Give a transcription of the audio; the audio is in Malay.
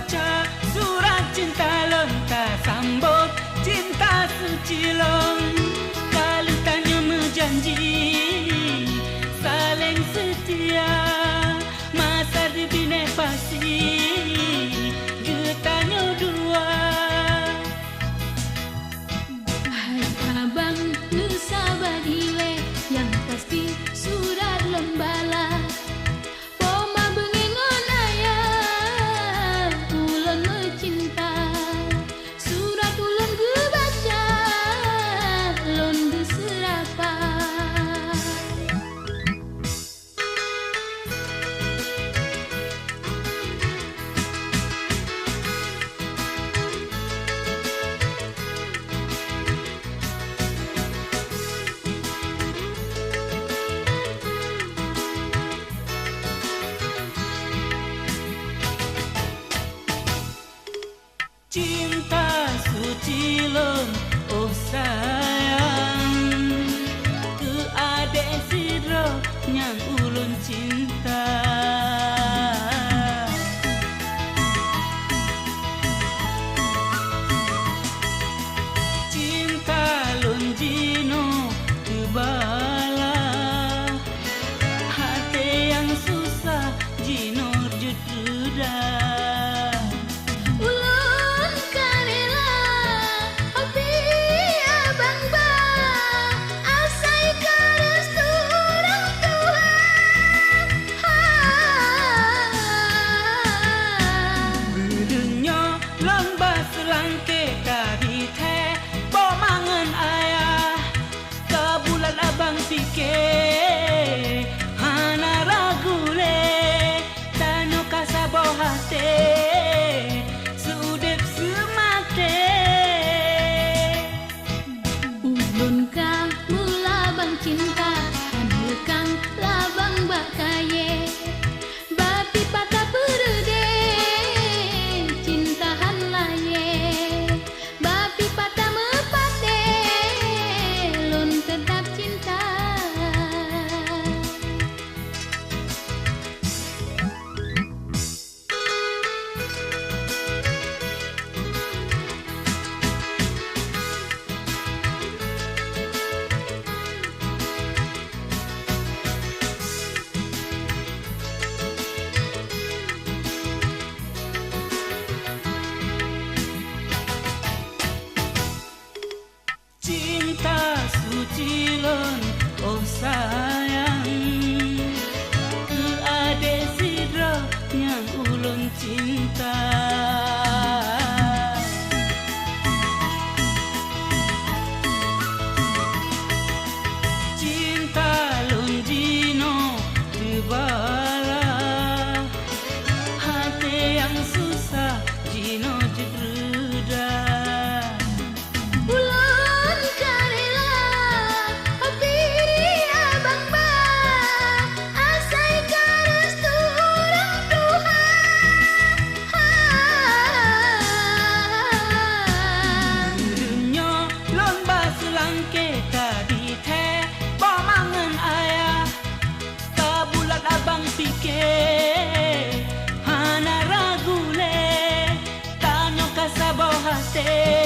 baca surat cinta lontar sambut cinta suci long. Kalau tanya menjanji saling setia masa dibina pasti getanya dua. Hai abang nu sabar ile yang pasti surat lembala. Poma bengengon ayah ulun mencinta. Surat ulun gue baca ulun gue serapa. Cinta suci lon, oh sayang, ke adek sidro yang ulun cinta. Cinta lon jino kebala, hati yang susah jino jududah. Fikir hana ragule tano kasabo hati sudip semate. Ulun ka mula bang cinta hanukang labang bakaye bapi patah perede cintahan laye bapi patah mepate lun tetap cinta. Cinta suci lon, oh sayang, ke adek sidro yang ulun cinta. Cinta lon jino kebala, hati yang susah jino jerudah. Fikir hana ragule tanyo kasabo hati